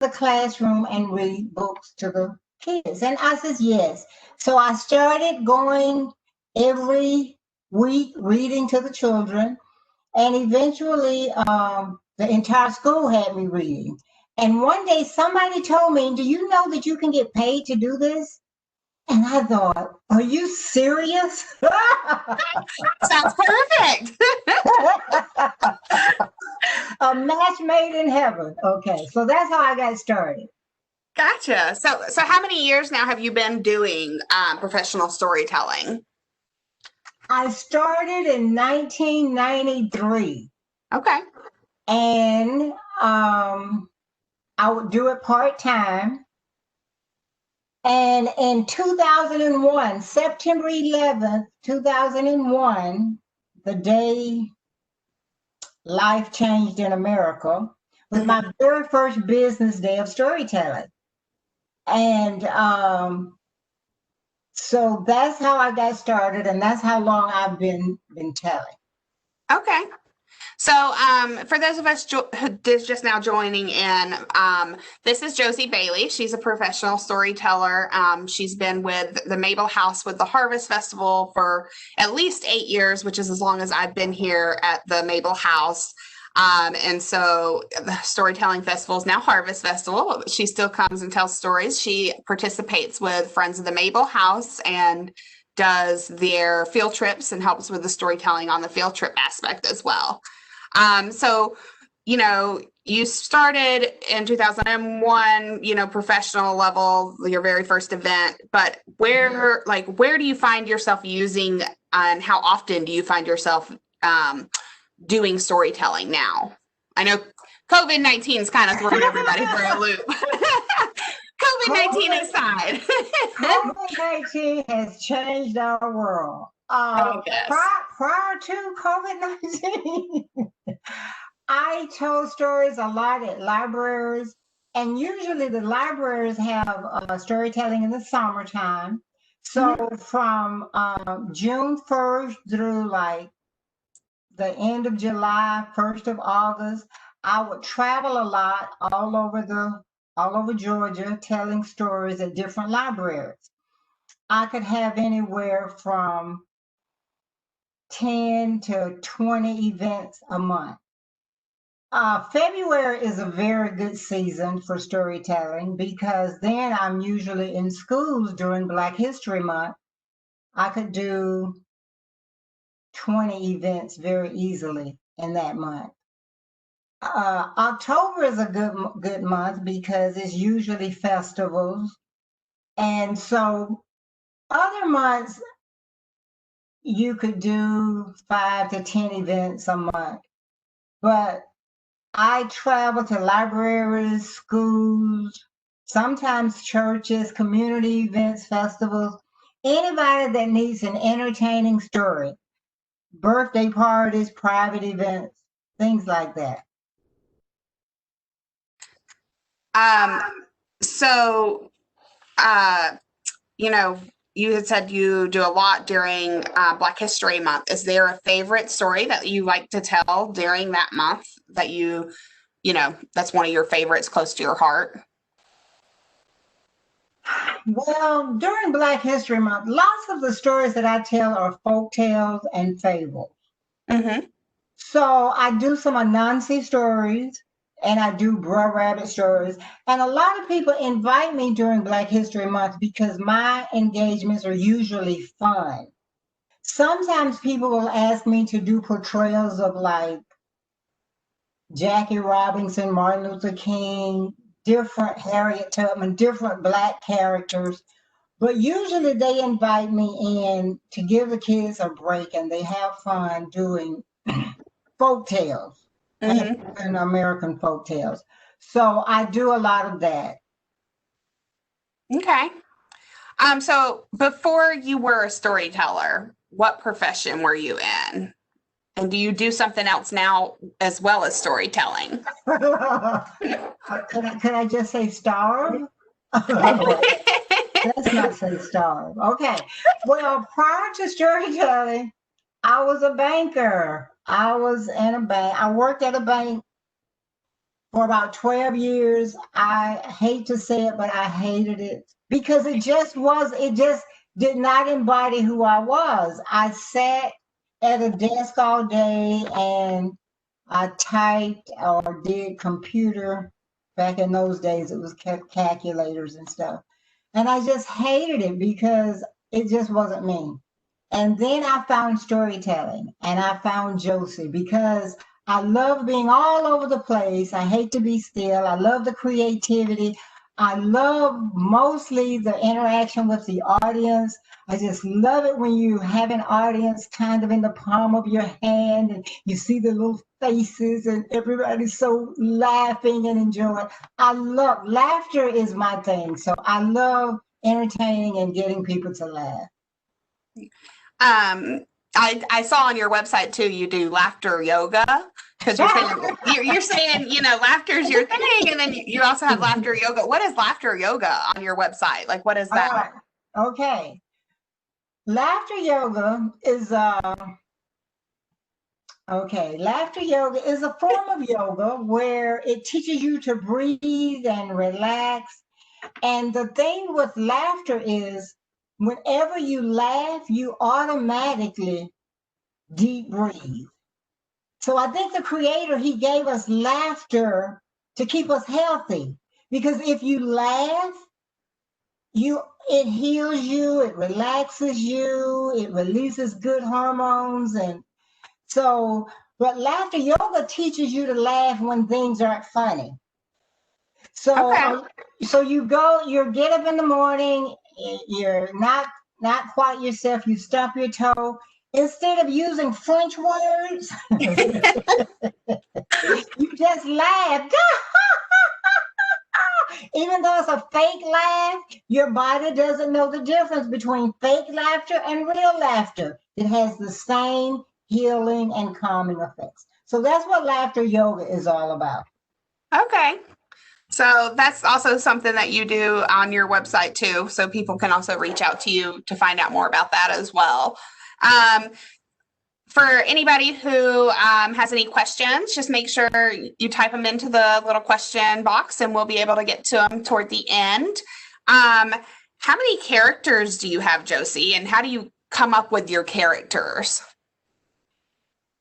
the classroom and read books to the kids? And I said, yes. So I started going every week, reading to the children. And eventually, the entire school had me reading. And one day somebody told me, do you know that you can get paid to do this? And I thought, are you serious? Sounds perfect. A match made in heaven. Okay, so that's how I got started. Gotcha. So how many years now have you been doing professional storytelling? I started in 1993. Okay. And I would do it part-time. And in 2001, September 11th, 2001, the day life changed in America, was my very first business day of storytelling. And so that's how I got started, and that's how long I've been telling. Okay. So, for those of us who just now joining in, this is Josie Bailey. She's a professional storyteller. She's been with the Mabel House with the Harvest Festival for at least 8 years, which is as long as I've been here at the Mabel House. And so the Storytelling Festival is now Harvest Festival. She still comes and tells stories. She participates with Friends of the Mabel House and does their field trips and helps with the storytelling on the field trip aspect as well. So, you started in 2001, professional level, your very first event, but where do you find yourself using and how often do you find yourself doing storytelling now? I know COVID-19 is kind of throwing everybody for a loop. COVID-19 aside. COVID-19 has changed our world. Prior to COVID-19, I told stories a lot at libraries, and usually the libraries have storytelling in the summertime. So from June 1st through like the end of July, 1st of August, I would travel a lot all over Georgia, telling stories at different libraries. I could have anywhere from 10 to 20 events a month. February is a very good season for storytelling because then I'm usually in schools during Black History Month. I could do 20 events very easily in that month. October is a good month because it's usually festivals. And so other months, you could do 5 to 10 events a month. But I travel to libraries, schools, sometimes churches, community events, festivals, anybody that needs an entertaining story, birthday parties, private events, things like that. So, you had said you do a lot during Black History Month. Is there a favorite story that you like to tell during that month that that's one of your favorites close to your heart? Well, during Black History Month, lots of the stories that I tell are folk tales and fables. So I do some Anansi stories and I do Brer Rabbit stories. And a lot of people invite me during Black History Month because my engagements are usually fun. Sometimes people will ask me to do portrayals of like Jackie Robinson, Martin Luther King, different Harriet Tubman, different Black characters. But usually they invite me in to give the kids a break and they have fun doing folk tales, and American folk tales. So I do a lot of that. Okay. So before you were a storyteller, what profession were you in? And do you do something else now as well as storytelling? Can I just say starve? Let's not say starve. Okay. Well, prior to storytelling, I was a banker. I was in a bank. I worked at a bank for about 12 years. I hate to say it, but I hated it because it just did not embody who I was. I sat at a desk all day and I typed or did computer. Back in those days, it was calculators and stuff. And I just hated it because it just wasn't me. And then I found storytelling and I found Josie because I love being all over the place. I hate to be still. I love the creativity. I love mostly the interaction with the audience. I just love it when you have an audience kind of in the palm of your hand and you see the little faces and everybody's so laughing and enjoying. I love laughter is my thing. So I love entertaining and getting people to laugh. I saw on your website too, you do laughter yoga because you're saying, laughter is your thing. And then you also have laughter yoga. What is laughter yoga on your website? Like, what is that? Okay. Laughter yoga is laughter yoga is a form of yoga where it teaches you to breathe and relax. And the thing with laughter is whenever you laugh, you automatically deep breathe. So I think the creator, he gave us laughter to keep us healthy. Because if you laugh, it heals you, it relaxes you, it releases good hormones. And so, but laughter yoga teaches you to laugh when things aren't funny. So, so you get up in the morning, you're not quite yourself, you stump your toe. Instead of using French words, you just laugh. Even though it's a fake laugh, your body doesn't know the difference between fake laughter and real laughter. It has the same healing and calming effects. So that's what laughter yoga is all about. Okay. So that's also something that you do on your website too. So people can also reach out to you to find out more about that as well. For anybody who has any questions, just make sure you type them into the little question box and we'll be able to get to them toward the end. How many characters do you have, Josie, and how do you come up with your characters?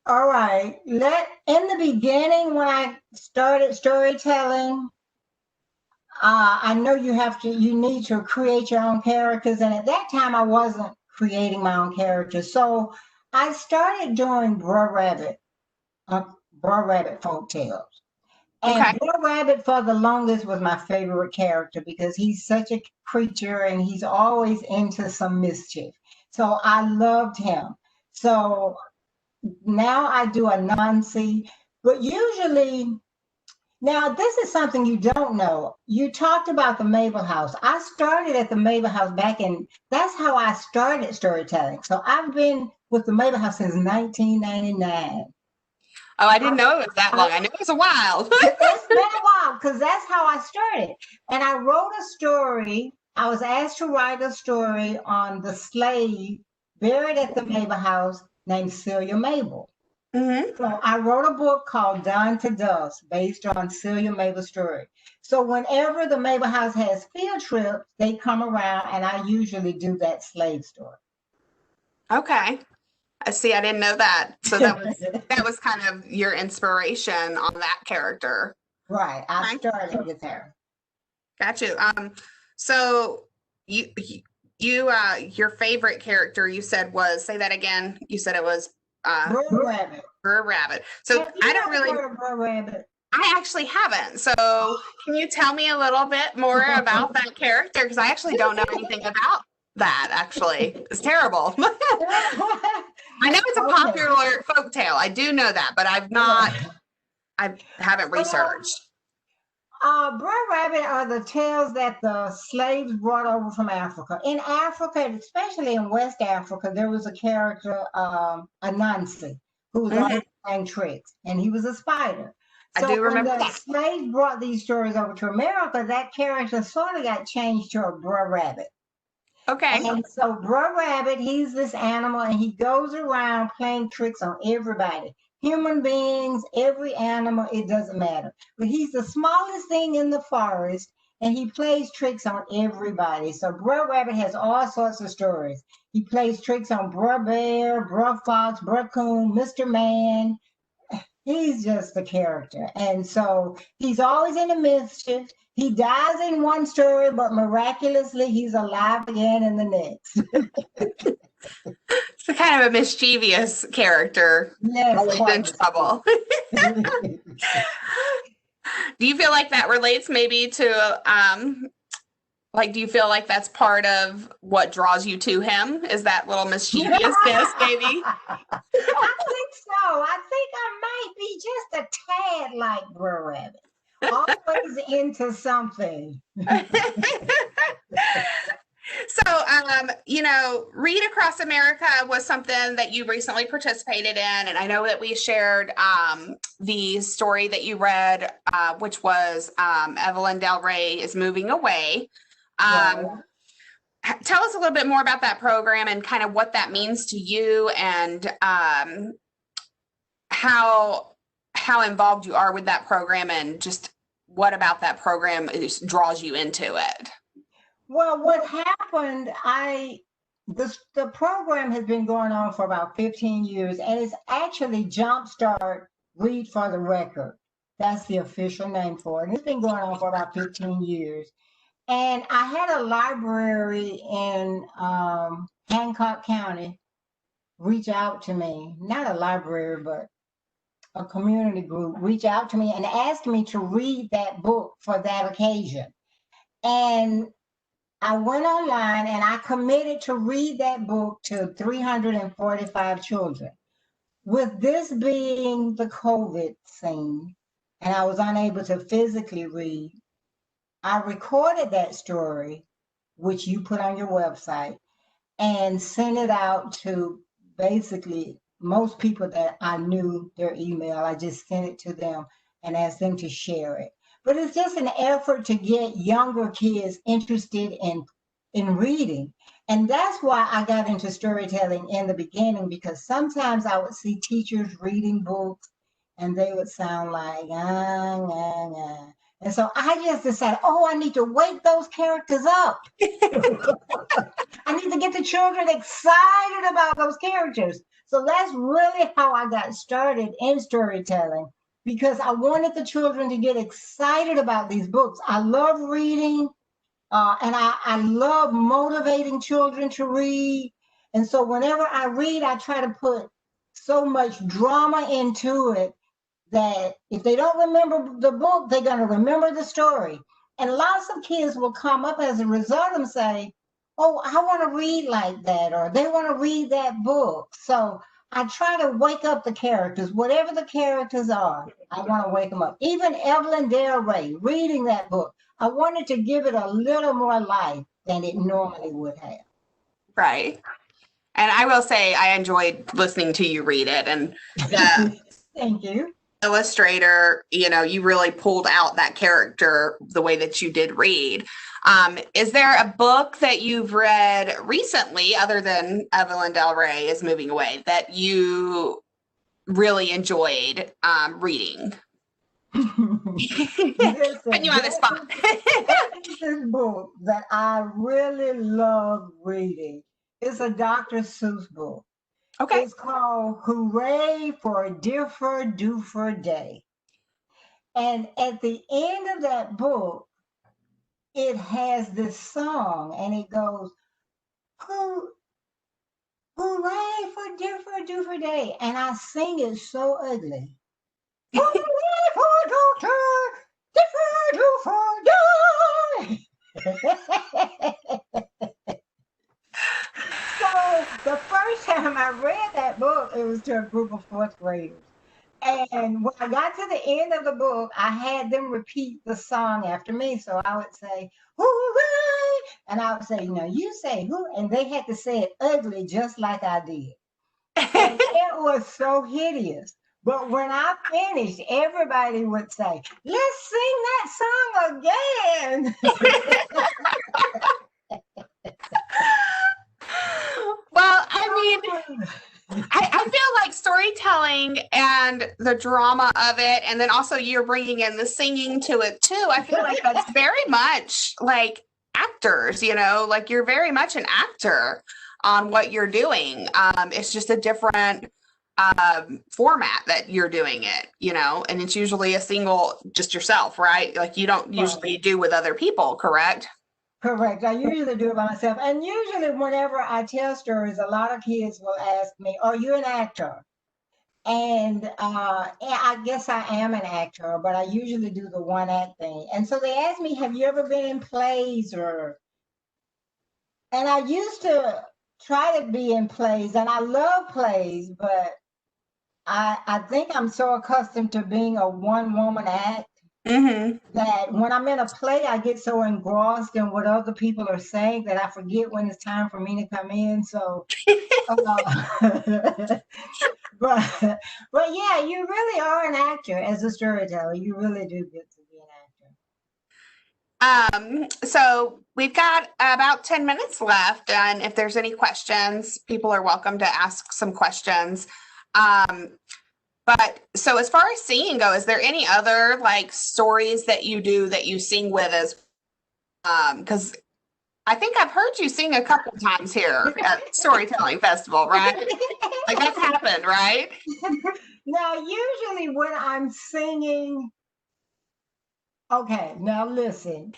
All right. In the beginning, when I started storytelling, I know you need to create your own characters. And at that time, I wasn't creating my own characters. So I started doing Brer Rabbit folk tales. And Brer Rabbit for the longest was my favorite character because he's such a creature and he's always into some mischief. So I loved him. So now I do Anansi, but usually, now this is something you don't know. You talked about the Mabel House. I started at the Mabel House that's how I started storytelling. So I've been with the Mabel House since 1999. Oh, I didn't know it was that long. I knew it was a while. It's been a while because that's how I started. And I wrote a story. I was asked to write a story on the slave buried at the Mabel House named Celia Mabel. Mm-hmm. So I wrote a book called Dawn to Dusk based on Celia Mabel's story. So whenever the Mabel House has field trips, they come around and I usually do that slave story. Okay. I see. I didn't know that. So that was kind of your inspiration on that character. Right. I started with her. Got you. So your favorite character you said was, say that again. You said it was Brer Rabbit. Brer Rabbit. So I don't really. Brer Rabbit. I actually haven't. So can you tell me a little bit more about that character? Because I actually don't know anything about that. Actually, it's terrible. I know it's a popular folk tale. I do know that, but I haven't researched. Brer Rabbit are the tales that the slaves brought over from Africa. In Africa, especially in West Africa, there was a character, Anansi, who was always playing tricks, and he was a spider. So I do remember when the slaves brought these stories over to America, that character sort of got changed to a Brer Rabbit. Okay. And so Brer Rabbit, he's this animal, and he goes around playing tricks on everybody. human beings, every animal, it doesn't matter. But he's the smallest thing in the forest, and he plays tricks on everybody. So Brer Rabbit has all sorts of stories. He plays tricks on Brer Bear, Brer Fox, Brer Coon, Mr. Man. He's just a character. And so he's always in the mischief. He dies in one story, but miraculously he's alive again in the next. It's a kind of a mischievous character. Yes, Always in trouble. Do you feel like that relates maybe to like, do you feel like that's part of what draws you to him? Is that little mischievousness, maybe? I think so. I think I might be just a tad like Brer Rabbit. Always into something. So, you know, Read Across America was something that you recently participated in. And I know that we shared the story that you read, which was Evelyn Del Rey is Moving Away. Tell us a little bit more about that program and kind of what that means to you, and how involved you are with that program, and just what about that program draws you into it. Well, what happened, the program has been going on for about 15 years, and it's actually Jumpstart Read for the Record. That's the official name for it. And it's been going on for about 15 years. And I had a library in Hancock County reach out to me, not a library, but a community group reach out to me and ask me to read that book for that occasion. And I went online and I committed to read that book to 345 children. With this being the COVID scene, and I was unable to physically read, I recorded that story, which you put on your website, and sent it out to basically most people that I knew their email. I just sent it to them and asked them to share it. But it's just an effort to get younger kids interested in reading. And that's why I got into storytelling in the beginning, because sometimes I would see teachers reading books and they would sound like, ah, nah, nah. And so I just decided, I need to wake those characters up. I need to get the children excited about those characters. So that's really how I got started in storytelling, because I wanted the children to get excited about these books. I love reading, and I love motivating children to read. And so whenever I read, I try to put so much drama into it that if they don't remember the book, they're going to remember the story. And lots of kids will come up as a result and say, oh, I want to read like that, or they want to read that book. So I try to wake up the characters, whatever the characters are, I want to wake them up. Even Evelyn Del Rey, reading that book, I wanted to give it a little more life than it normally would have. Right. And I will say I enjoyed listening to you read it. And thank you. Illustrator, you know, you really pulled out that character the way that you did read. Is there a book that you've read recently, other than Evelyn Del Rey is Moving Away, that you really enjoyed reading? Putting you on the spot. This book that I really love reading. It's a Dr. Seuss book. Okay. It's called Hooray for a Differ Doofer Day. And at the end of that book, it has this song, and it goes, hooray for Differ Doofer Day. And I sing it so ugly. Hooray for Differ Doofer Day. So the first time I read that book, it was to a group of fourth graders. And when I got to the end of the book, I had them repeat the song after me. So I would say, hooray! And I would say, you say who? And they had to say it ugly, just like I did. And it was so hideous. But when I finished, everybody would say, let's sing that song again. Well, I mean, I feel like storytelling and the drama of it, and then also you're bringing in the singing to it too. I feel like that's very much like actors, like you're very much an actor on what you're doing. It's just a different format that you're doing it, and it's usually a single, just yourself, right? Like you don't usually do with other people, correct? Correct. I usually do it by myself. And usually whenever I tell stories, a lot of kids will ask me, are you an actor? And I guess I am an actor, but I usually do the one act thing. And so they ask me, have you ever been in plays and I used to try to be in plays, and I love plays, but I think I'm so accustomed to being a one-woman act that when I'm in a play, I get so engrossed in what other people are saying that I forget when it's time for me to come in. So, but yeah, you really are an actor as a storyteller. You really do get to be an actor. So we've got about 10 minutes left, and if there's any questions, people are welcome to ask some questions. But so as far as singing go, is there any other like stories that you do that you sing with as, because I think I've heard you sing a couple times here at Storytelling Festival, right? Like that's happened, right? Now, usually when I'm singing, okay, now listen,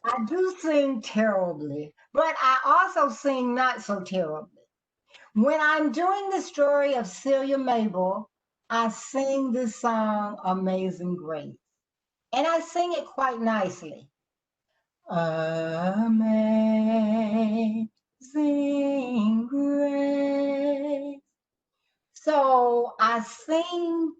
I do sing terribly, but I also sing not so terribly. When I'm doing the story of Celia Mabel, I sing this song, Amazing Grace, and I sing it quite nicely. Amazing Grace. So I sing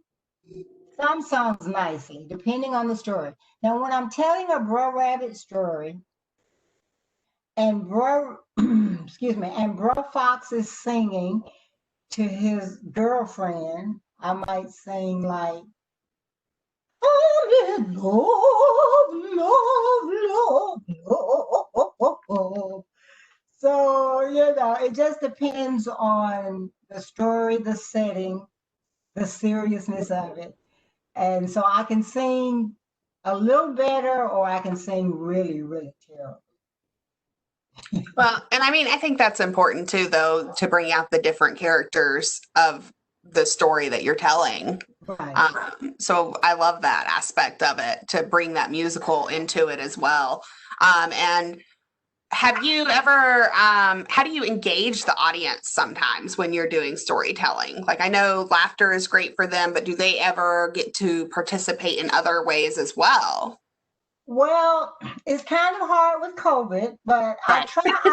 some songs nicely, depending on the story. Now, when I'm telling a Brer Rabbit story, and excuse me, and Brer Fox is singing to his girlfriend, I might sing like, oh, love, love, love. So, it just depends on the story, the setting, the seriousness of it. And so I can sing a little better, or I can sing really, really terrible. Well, and I mean, I think that's important too, though, to bring out the different characters of the story that you're telling. Right. So I love that aspect of it, to bring that musical into it as well. And have you ever, how do you engage the audience sometimes when you're doing storytelling? Like I know laughter is great for them, but do they ever get to participate in other ways as well? Well, it's kind of hard with COVID, but I've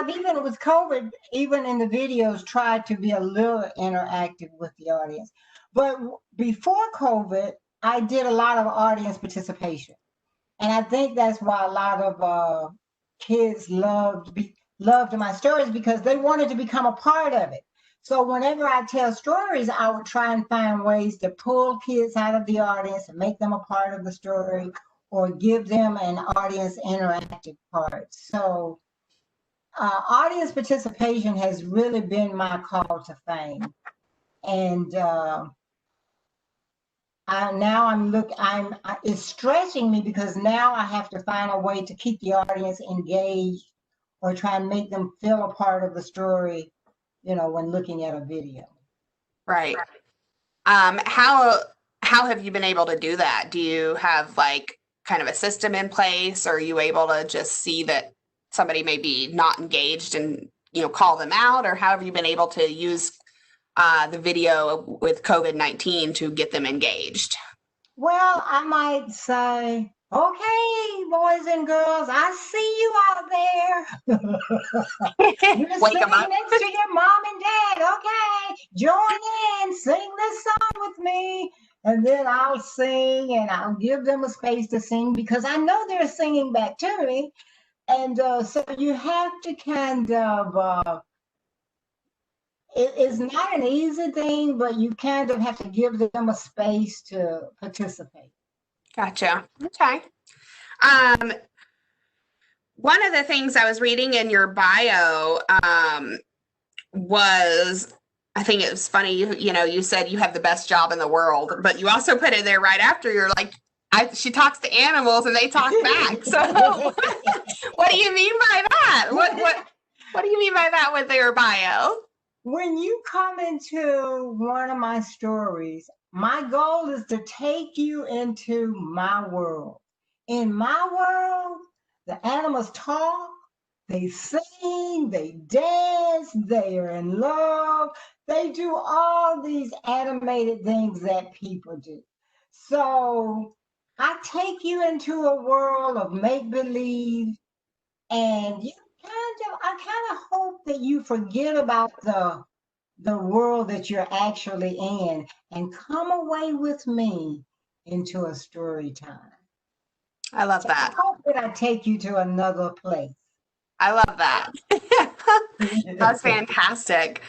even with COVID, even in the videos, tried to be a little interactive with the audience. But before COVID, I did a lot of audience participation. And I think that's why a lot of kids loved my stories, because they wanted to become a part of it. So whenever I tell stories, I would try and find ways to pull kids out of the audience and make them a part of the story, or give them an audience interactive part. So audience participation has really been my call to fame. And it's stretching me, because now I have to find a way to keep the audience engaged, or try and make them feel a part of the story, when looking at a video. Right. How have you been able to do that? Do you have like kind of a system in place, or are you able to just see that somebody may be not engaged and, call them out? Or how have you been able to use the video with COVID-19 to get them engaged? Well, I might say, okay, boys and girls, I see you out there. You're sitting next to your mom and dad. Okay, join in, sing this song with me. And then I'll sing, and I'll give them a space to sing, because I know they're singing back to me. And so you have to kind of, it's not an easy thing, but you kind of have to give them a space to participate. Gotcha. Okay. One of the things I was reading in your bio was I think it was funny. You said you have the best job in the world, but you also put it there right after. You're like, she talks to animals and they talk back. So, what do you mean by that? What do you mean by that with your bio? When you come into one of my stories, my goal is to take you into my world. In my world, the animals talk, they sing, they dance, they are in love. They do all these animated things that people do. So I take you into a world of make-believe, and I kind of hope that you forget about the world that you're actually in and come away with me into a story time. I love that. I hope that I take you to another place. I love that. That's fantastic.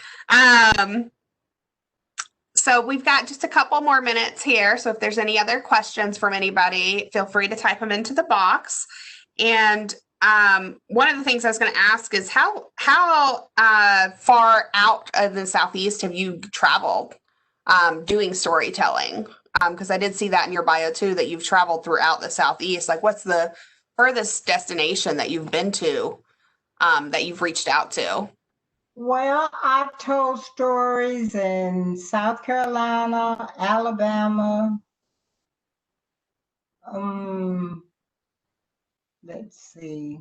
So we've got just a couple more minutes here. So if there's any other questions from anybody, feel free to type them into the box. And one of the things I was going to ask is how far out of the Southeast have you traveled doing storytelling? Because I did see that in your bio too, that you've traveled throughout the Southeast. Like, what's the furthest destination that you've been to that you've reached out to? Well, I've told stories in South Carolina, Alabama. Let's see.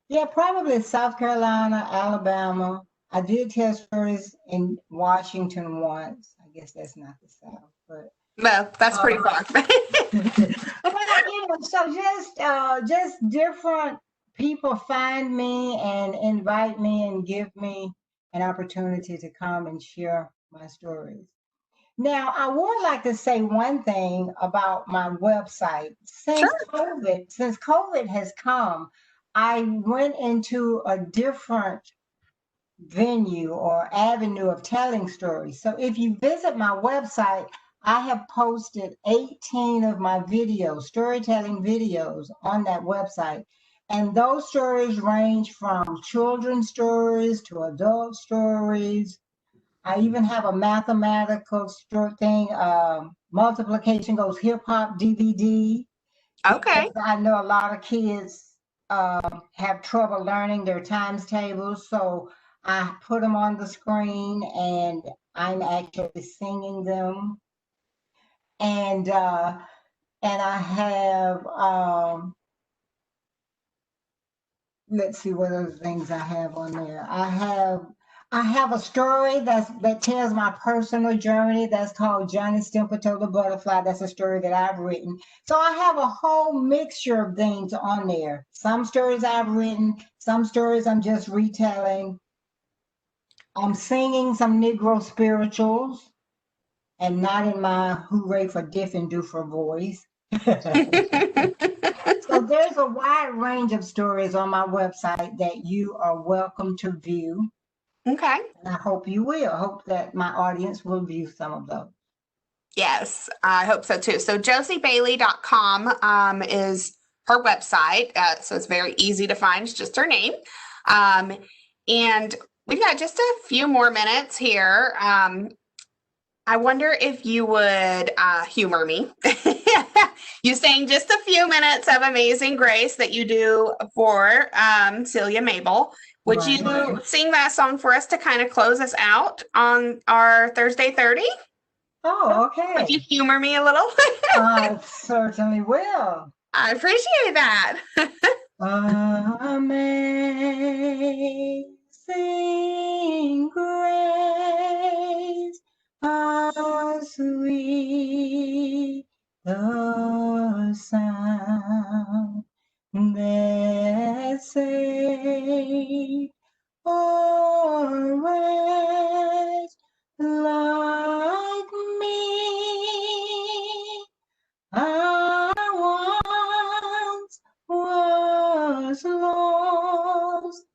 Yeah, probably South Carolina, Alabama. I did tell stories in Washington once. I guess that's not the South, but no, that's pretty far. But so just different people find me and invite me and give me an opportunity to come and share my stories. Now, I would like to say one thing about my website. Since COVID has come, I went into a different venue or avenue of telling stories. So if you visit my website, I have posted 18 of my videos, storytelling videos on that website. And those stories range from children's stories to adult stories. I even have a mathematical thing, multiplication goes hip hop DVD. Okay. I know a lot of kids have trouble learning their times tables, so I put them on the screen and I'm actually singing them. And I have let's see what other things I have on there. I have a story that tells my personal journey that's called Johnny Stimperto the Butterfly. That's a story that I've written. So I have a whole mixture of things on there. Some stories I've written, some stories I'm just retelling. I'm singing some Negro spirituals and not in my hooray for diff and doofer voice. So there's a wide range of stories on my website that you are welcome to view. Okay. And I hope you will. I hope that my audience will view some of those. Yes, I hope so too. So josiebailey.com is her website. So it's very easy to find. It's just her name. And we've got just a few more minutes here. I wonder if you would humor me. You sang just a few minutes of Amazing Grace that you do for Celia Mabel. Would you sing that song for us to kind of close us out on our Thursday 30? Oh, okay. Would you humor me a little? I certainly will. I appreciate that. Amazing grace, how sweet the sound that saved a wretch like me. I once was lost,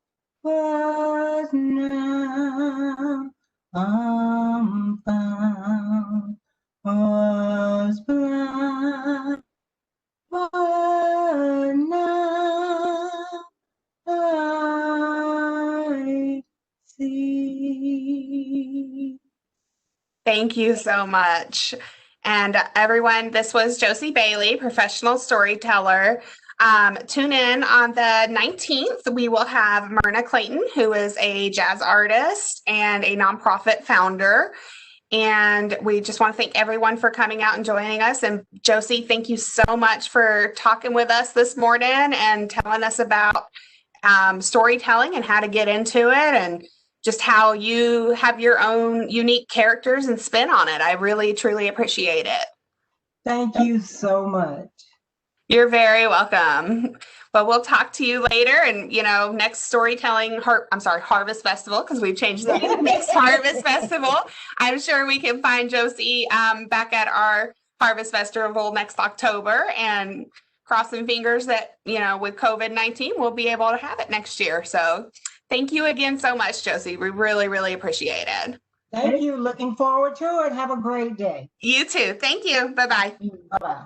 but now I'm found. Was blind, but Thank you so much. And everyone, this was Josie Bailey, professional storyteller. Tune in on the 19th. We will have Myrna Clayton, who is a jazz artist and a nonprofit founder. And we just want to thank everyone for coming out and joining us. And Josie, thank you so much for talking with us this morning and telling us about storytelling and how to get into it, and just how you have your own unique characters and spin on it. I really, truly appreciate it. Thank you so much. You're very welcome. But we'll talk to you later, and next storytelling Harvest Festival, because we've changed the name. Next Harvest Festival, I'm sure we can find Josie back at our Harvest Festival next October, and crossing fingers that with COVID-19 we'll be able to have it next year. So thank you again so much, Josie. We really, really appreciate it. Thank you. Looking forward to it. Have a great day. You too. Thank you. Bye-bye. Bye-bye.